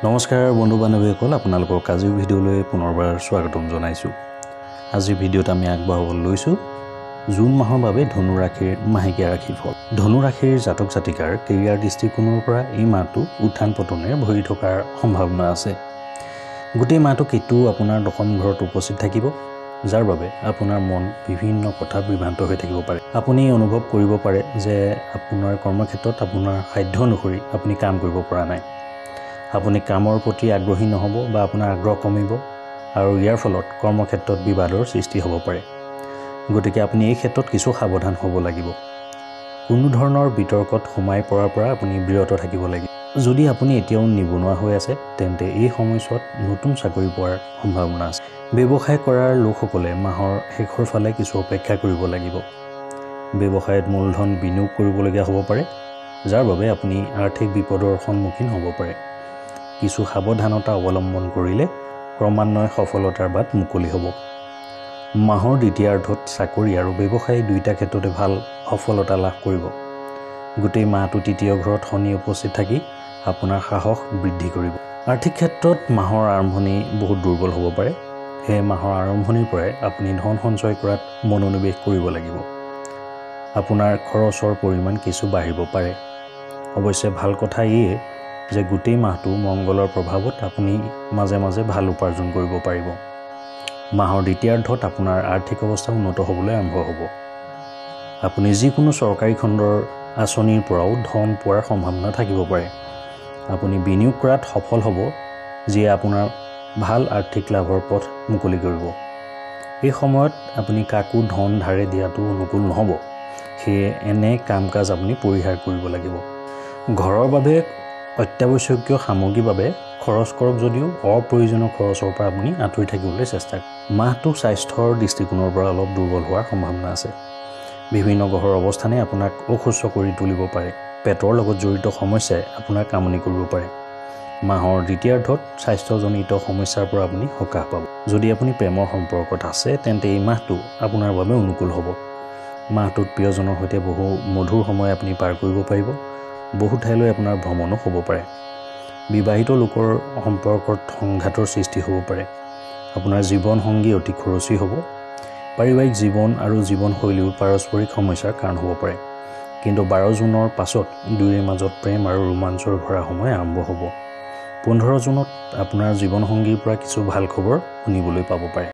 নমস্কাৰ বন্ধু বান্ধৱীসকল, আপোনালোকক আজিৰ ভিডিঅ'লৈ পুনৰবাৰ স্বাগতম জনাইছোঁ। আজিৰ ভিডিঅ'ত আমি আগবঢ়াবলৈ লৈছোঁ জুন মাহৰ বাবে ধনু ৰাশিৰ মাহেকীয়া ৰাশিফল। ধনু ৰাশিৰ জাতক জাতিকাৰ কেৰিয়াৰ দৃষ্টিকোণৰ পৰা এই মাহটো উত্থান পতনে ভৰি থকাৰ সম্ভাৱনা আছে। গোটেই মাহটো কেতু আপোনাৰ দশম ঘৰত উপস্থিত থাকিব, যাৰ বাবে আপোনাৰ মন বিভিন্ন কথা বিভ্ৰান্ত হৈ থাকিব পাৰে। আপুনি অনুভৱ কৰিব পাৰে যে আপোনাৰ কৰ্মক্ষেত্ৰত আপোনাৰ সাধ্য অনুসৰি আপুনি কাম কৰিব পৰা নাই। আপুনি কামৰ প্ৰতি আগ্ৰহী নহ'ব বা আপোনাৰ আগ্ৰহ কমিব আৰু ইয়াৰ ফলত কৰ্মক্ষেত্ৰত বিবাদৰ সৃষ্টি হ'ব পাৰে। গতিকে আপুনি এই ক্ষেত্ৰত কিছু সাৱধান হ'ব লাগিব। কোনো ধৰণৰ বিতৰ্কত সোমাই পৰাৰ পৰা আপুনি বিৰত থাকিব লাগিব। যদি আপুনি এতিয়াও নিবনুৱা হৈ আছে তেন্তে এই সময়ছোৱাত নতুন চাকৰি পোৱাৰ সম্ভাৱনা আছে। ব্যৱসায় কৰাৰ লোকসকলে মাহৰ শেষৰ ফালে কিছু অপেক্ষা কৰিব লাগিব। ব্যৱসায়ত মূলধন বিনিয়োগ কৰিবলগীয়া হ'ব পাৰে, যাৰ বাবে আপুনি আৰ্থিক বিপদৰ সন্মুখীন হ'ব পাৰে। কিছু সাৱধানতা অৱলম্বন কৰিলে ক্ৰমান্বয়ে সফলতাৰ বাট মুকলি হ'ব। মাহৰ দ্বিতীয়াৰ্ধত চাকৰি আৰু ব্যৱসায় দুয়োটা ক্ষেত্ৰতে ভাল সফলতা লাভ কৰিব। গোটেই মাহটো তৃতীয় ঘৰত শনি উপস্থিত থাকি আপোনাৰ সাহস বৃদ্ধি কৰিব। আৰ্থিক ক্ষেত্ৰত মাহৰ আৰম্ভণি বহুত দুৰ্বল হ'ব পাৰে। সেয়ে মাহৰ আৰম্ভণিৰ পৰাই আপুনি ধন সঞ্চয় কৰাত মনোনিৱেশ কৰিব লাগিব। আপোনাৰ খৰচৰ পৰিমাণ কিছু বাঢ়িব পাৰে। অৱশ্যে ভাল কথা এয়ে যে গোটেই মাহটো মংগলৰ প্ৰভাৱত আপুনি মাজে মাজে ভাল উপাৰ্জন কৰিব পাৰিব। মাহৰ দ্বিতীয়াৰ্ধত আপোনাৰ আৰ্থিক অৱস্থা উন্নত হ'বলৈ আৰম্ভ হ'ব। আপুনি যিকোনো চৰকাৰী খণ্ডৰ আঁচনিৰ পৰাও ধন পোৱাৰ সম্ভাৱনা থাকিব পাৰে। আপুনি বিনিয়োগ কৰাত সফল হ'ব, যিয়ে আপোনাৰ ভাল আৰ্থিক লাভৰ পথ মুকলি কৰিব। এই সময়ত আপুনি কাকো ধন ধাৰে দিয়াটো অনুকূল নহ'ব। সেয়ে এনে কাম কাজ আপুনি পৰিহাৰ কৰিব লাগিব। ঘৰৰ বাবে অত্যাৱশ্যকীয় সামগ্ৰীৰ বাবে খৰচ কৰক যদিও অপ্ৰয়োজনীয় খৰচৰ পৰা আপুনি আঁতৰি থাকিবলৈ চেষ্টা কৰক। মাহটো স্বাস্থ্যৰ দৃষ্টিকোণৰ পৰা অলপ দুৰ্বল হোৱাৰ সম্ভাৱনা আছে। বিভিন্ন গ্ৰহৰ অৱস্থানে আপোনাক অসুস্থ কৰি তুলিব পাৰে। পেটৰ লগত জড়িত সমস্যাই আপোনাক আমনি কৰিব পাৰে। মাহৰ দ্বিতীয়াৰ্ধত স্বাস্থ্যজনিত সমস্যাৰ পৰা আপুনি সকাহ পাব। যদি আপুনি প্ৰেমৰ সম্পৰ্কত আছে তেন্তে এই মাহটো আপোনাৰ বাবে অনুকূল হ'ব। মাহটোত প্ৰিয়জনৰ সৈতে বহু মধুৰ সময় আপুনি পাৰ কৰিব পাৰিব। বহু ঠাইলৈ আপোনাৰ ভ্ৰমণো হ'ব পাৰে। বিবাহিত লোকৰ সম্পৰ্কত সংঘাতৰ সৃষ্টি হ'ব পাৰে। আপোনাৰ জীৱনসংগী অতি খৰচী হ'ব। পাৰিবাৰিক জীৱন আৰু জীৱনশৈলীও পাৰস্পৰিক সমস্যাৰ কাৰণ হ'ব পাৰে। কিন্তু 12 জুনৰ পাছত দুয়োৰে মাজত প্ৰেম আৰু ৰোমাঞ্চৰ ভৰা সময় আৰম্ভ হ'ব। 15 জুনত আপোনাৰ জীৱনসংগীৰ পৰা কিছু ভাল খবৰ শুনিবলৈ পাব পাৰে।